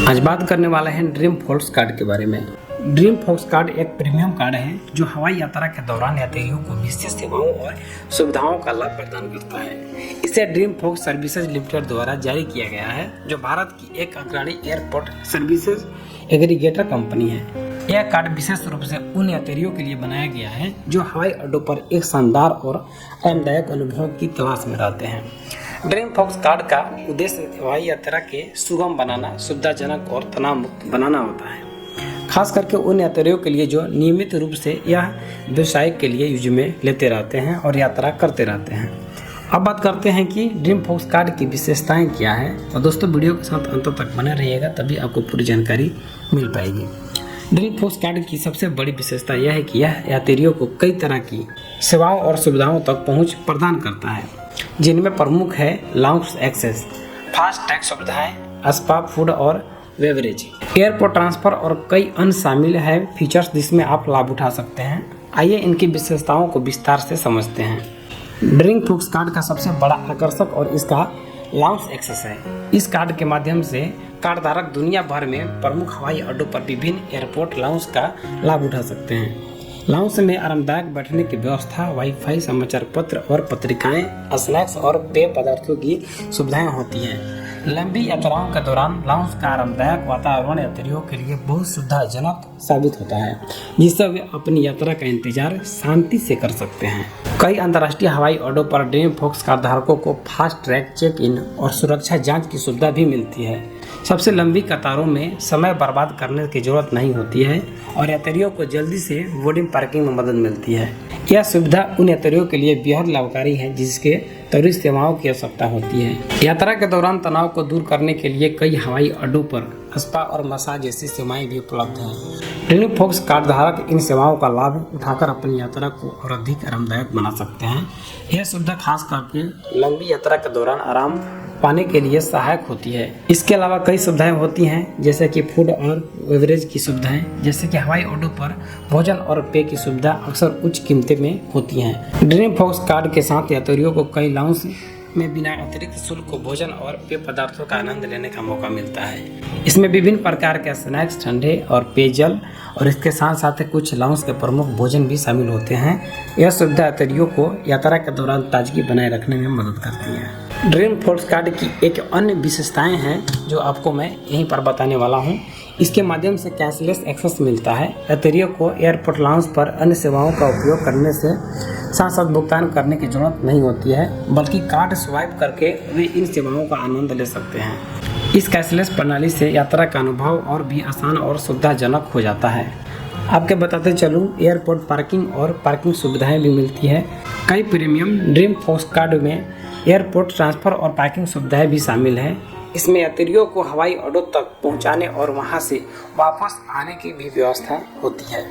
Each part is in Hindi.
आज बात करने वाले हैं ड्रीम फोर्स कार्ड के बारे में। ड्रीम फोर्स कार्ड एक प्रीमियम कार्ड है जो हवाई यात्रा के दौरान यात्रियों को विशेष सेवाओं और सुविधाओं का लाभ प्रदान करता है। इसे ड्रीम फोर्स सर्विसेज लिमिटेड द्वारा जारी किया गया है, जो भारत की एक अग्रणी एयरपोर्ट सर्विसेज एग्रीगेटर कंपनी है। यह कार्ड विशेष रूप से उन यात्रियों के लिए बनाया गया है जो हवाई अड्डों पर एक शानदार और आरामदायक अनुभव की तलाश में रहते हैं। ड्रीम फोर्स कार्ड का उद्देश्य हवाई यात्रा के सुगम बनाना, सुविधाजनक और तनाव मुक्त बनाना होता है, खास करके उन यात्रियों के लिए जो नियमित रूप से यह व्यवसाय के लिए यूज में लेते रहते हैं और यात्रा करते रहते हैं। अब बात करते हैं कि ड्रीम फोर्स कार्ड की विशेषताएं क्या है। तो दोस्तों, वीडियो के साथ अंत तक बने रहिएगा, तभी आपको पूरी जानकारी मिल पाएगी। ड्रीम फोर्स कार्ड की सबसे बड़ी विशेषता यह है कि यह यात्रियों को कई तरह की सेवाओं और सुविधाओं तक पहुंच प्रदान करता है, जिनमें प्रमुख है लाउंज एक्सेस, फास्ट ट्रैक सुविधाएं, स्पा, फूड और बेवरेज, एयरपोर्ट ट्रांसफर और कई अन्य शामिल है फीचर्स जिसमें आप लाभ उठा सकते हैं। आइए इनकी विशेषताओं को विस्तार से समझते हैं। ड्रीम फोर्स कार्ड का सबसे बड़ा आकर्षक और इसका लाउंज एक्सेस है। इस कार्ड के माध्यम से कार्ड धारक दुनिया भर में प्रमुख हवाई अड्डों पर विभिन्न एयरपोर्ट लाउंज का लाभ उठा सकते हैं। लाउंज में आरामदायक बैठने की व्यवस्था, वाईफाई, समाचार पत्र और पत्रिकाएं, स्नैक्स और पेय पदार्थों की सुविधाएं होती हैं। लंबी यात्राओं के दौरान लाउंज का आरामदायक वातावरण यात्रियों के लिए बहुत सुविधाजनक साबित होता है, जिससे वे अपनी यात्रा का इंतजार शांति से कर सकते हैं। कई अंतर्राष्ट्रीय हवाई अड्डों पर ड्रीम फोर्स कार्ड धारकों को फास्ट ट्रैक चेक इन और सुरक्षा जांच की सुविधा भी मिलती है। सबसे लंबी कतारों में समय बर्बाद करने की जरूरत नहीं होती है और यात्रियों को जल्दी से बोर्डिंग पार्किंग में मदद मिलती है। यह सुविधा उन यात्रियों के लिए बेहद लाभकारी है जिसके त्वरित सेवाओं की आवश्यकता होती है। यात्रा के दौरान तनाव को दूर करने के लिए कई हवाई अड्डों पर स्पा और मसाज जैसी सेवाएं भी उपलब्ध हैं। ड्रीम फोर्स कार्ड धारक इन सेवाओं का लाभ उठाकर अपनी यात्रा को और अधिक आरामदायक बना सकते हैं। यह सुविधा खास करके लंबी यात्रा के दौरान आराम पाने के लिए सहायक होती है। इसके अलावा कई सुविधाएं होती हैं, जैसे कि फूड और बेवरेज की सुविधाएं, जैसे कि हवाई अड्डों पर भोजन और पेय की सुविधा अक्सर उच्च कीमतें में होती हैं। ड्रीम फोर्स कार्ड के साथ यात्रियों को कई लाउंज में बिना अतिरिक्त शुल्क को भोजन और पेय पदार्थों का आनंद लेने का मौका मिलता है। इसमें विभिन्न प्रकार के स्नैक्स, ठंडे और पेयजल और इसके साथ साथ कुछ लाउंज के प्रमुख भोजन भी शामिल होते हैं। यह सुविधा यात्रियों को यात्रा के दौरान ताजगी बनाए रखने में मदद करती है। ड्रीम फोर्स कार्ड की एक अन्य विशेषताएं हैं जो आपको मैं यहीं पर बताने वाला हूं। इसके माध्यम से कैशलेस एक्सेस मिलता है। यात्रियों को एयरपोर्ट लाउंज पर अन्य सेवाओं का उपयोग करने से साथ साथ भुगतान करने की जरूरत नहीं होती है, बल्कि कार्ड स्वाइप करके वे इन सेवाओं का आनंद ले सकते हैं। इस कैशलेस प्रणाली से यात्रा का अनुभव और भी आसान और सुविधाजनक हो जाता है। आपके बताते चलूँ, एयरपोर्ट पार्किंग और पार्किंग सुविधाएं भी मिलती है। कई प्रीमियम ड्रीम फोर्स कार्ड में एयरपोर्ट ट्रांसफर और पार्किंग सुविधाएं भी शामिल हैं। इसमें यात्रियों को हवाई अड्डों तक पहुंचाने और वहां से वापस आने की भी व्यवस्था होती है।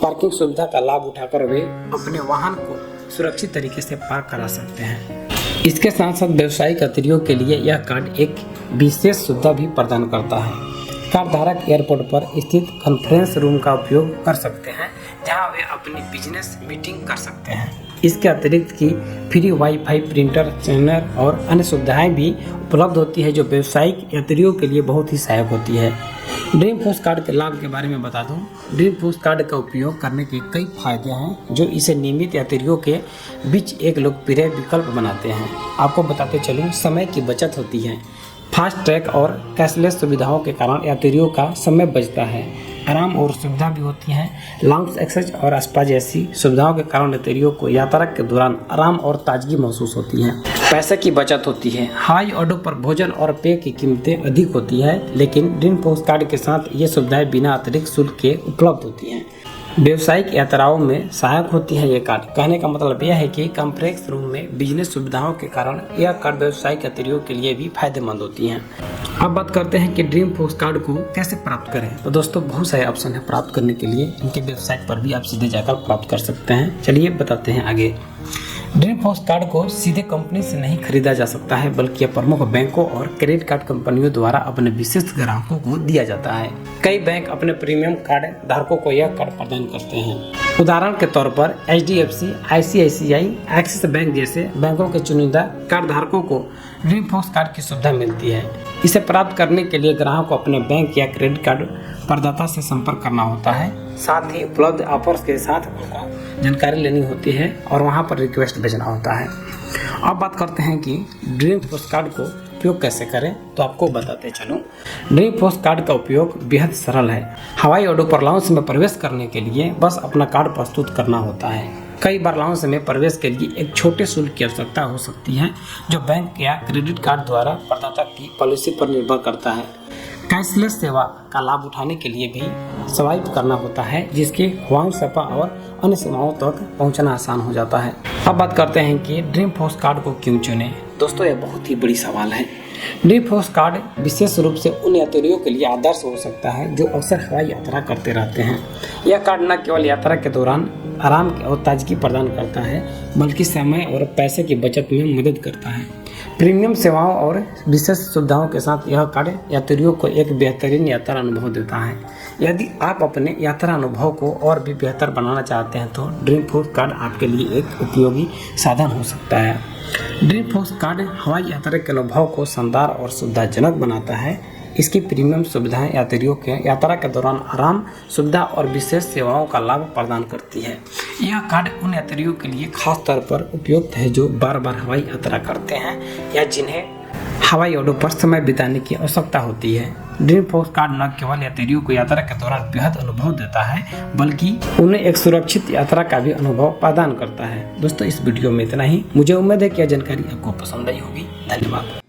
पार्किंग सुविधा का लाभ उठाकर वे अपने वाहन को सुरक्षित तरीके से पार्क करा सकते हैं। इसके साथ साथ व्यावसायिक यात्रियों के लिए यह कार्ड एक विशेष सुविधा भी प्रदान करता है। कार्ड धारक एयरपोर्ट पर स्थित कॉन्फ्रेंस रूम का उपयोग कर सकते हैं, जहां वे अपनी बिजनेस मीटिंग कर सकते हैं। इसके अतिरिक्त की फ्री वाईफाई, प्रिंटर, स्कैनर और अन्य सुविधाएं भी उपलब्ध होती है, जो व्यावसायिक यात्रियों के लिए बहुत ही सहायक होती है। ड्रीम फोर्स कार्ड के लाभ के बारे में बता दूं, ड्रीम फोर्स कार्ड का उपयोग करने के कई फायदे हैं जो इसे नियमित यात्रियों के बीच एक लोकप्रिय विकल्प बनाते हैं। आपको बताते चलूं, समय की बचत होती है। फास्ट ट्रैक और कैशलेस सुविधाओं के कारण यात्रियों का समय बचता है। आराम और सुविधा भी होती है। लाउंज एक्सेस और स्पा जैसी सुविधाओं के कारण यात्रियों को यात्रा के दौरान आराम और ताजगी महसूस होती है। पैसे की बचत होती है। हवाई अड्डों पर भोजन और पेय की कीमतें अधिक होती है, लेकिन ड्रीम फोर्स कार्ड के साथ ये सुविधाएं बिना अतिरिक्त शुल्क के उपलब्ध होती हैं। व्यावसायिक यात्राओं में सहायक होती है ये कार्ड। कहने का मतलब यह है कि कॉम्प्लेक्स रूम में बिजनेस सुविधाओं के कारण यह कार्ड व्यावसायिक यात्रियों के लिए भी फायदेमंद होती हैं। अब बात करते हैं कि ड्रीम फोर्स कार्ड को कैसे प्राप्त करें। तो दोस्तों, बहुत सारे ऑप्शन है प्राप्त करने के लिए। इनके वेबसाइट पर भी आप सीधे जाकर प्राप्त कर सकते हैं। चलिए बताते हैं आगे। ड्रीम फोर्स कार्ड को सीधे कंपनी से नहीं खरीदा जा सकता है, बल्कि यह प्रमुख बैंकों और क्रेडिट कार्ड कंपनियों द्वारा अपने विशिष्ट ग्राहकों को दिया जाता है। कई बैंक अपने प्रीमियम कार्ड धारकों को यह कार्ड प्रदान करते हैं। उदाहरण के तौर पर HDFC, ICICI, एक्सिस बैंक जैसे बैंकों के चुनिंदा कार्ड धारकों को ड्रीम फॉक्स कार्ड की सुविधा मिलती है। इसे प्राप्त करने के लिए ग्राहक को अपने बैंक या क्रेडिट कार्ड प्रदाता से संपर्क करना होता है। साथ ही उपलब्ध ऑफर्स के साथ उनको जानकारी लेनी होती है और वहां पर रिक्वेस्ट भेजना होता है। अब बात करते हैं कि ड्रीम फॉक्स कार्ड को उपयोग कैसे करें, तो आपको बताते चलूं। ड्रीम फॉक्स कार्ड का उपयोग बेहद सरल है। हवाई अड्डों पर लाउंज में प्रवेश करने के लिए बस अपना कार्ड प्रस्तुत करना होता है। कई बार लाउंज में प्रवेश के लिए एक छोटे शुल्क की आवश्यकता हो सकती है, जो बैंक या क्रेडिट कार्ड द्वारा प्रदाता की पॉलिसी पर निर्भर करता है। कैशलेस सेवा का लाभ उठाने के लिए भी स्वाइप करना होता है, जिसके व्हाट्सएप और अन्य सेवाओं तक पहुंचना आसान हो जाता है। अब बात करते हैं कि ड्रीम फॉक्स कार्ड को क्यों चुनें। दोस्तों, यह बहुत ही बड़ी सवाल है। ड्रीम फॉक्स कार्ड विशेष रूप से उन यात्रियों के लिए आदर्श हो सकता है जो अक्सर हवाई यात्रा करते रहते हैं। यह कार्ड न केवल यात्रा के दौरान आराम और ताजगी प्रदान करता है, बल्कि समय और पैसे की बचत में मदद करता है। प्रीमियम सेवाओं और विशेष सुविधाओं के साथ यह कार्ड यात्रियों को एक बेहतरीन यात्रा अनुभव देता है। यदि आप अपने यात्रा अनुभव को और भी बेहतर बनाना चाहते हैं तो ड्रीम फॉक्स कार्ड आपके लिए एक उपयोगी साधन हो सकता है। ड्रीम फॉक्स कार्ड हवाई यात्रा के अनुभव को शानदार और सुविधाजनक बनाता है। इसकी प्रीमियम सुविधाएं यात्रियों के यात्रा के दौरान आराम, सुविधा और विशेष सेवाओं का लाभ प्रदान करती है। यह कार्ड उन यात्रियों के लिए खास तौर पर उपयुक्त है जो बार बार हवाई यात्रा करते हैं या जिन्हें हवाई अड्डों पर समय बिताने की आवश्यकता होती है। ड्रीम फॉक्स कार्ड न केवल यात्रियों को यात्रा के दौरान बेहद अनुभव देता है, बल्कि उन्हें एक सुरक्षित यात्रा का भी अनुभव प्रदान करता है। दोस्तों, इस वीडियो में इतना ही। मुझे उम्मीद है कि यह जानकारी आपको पसंद आई होगी। धन्यवाद।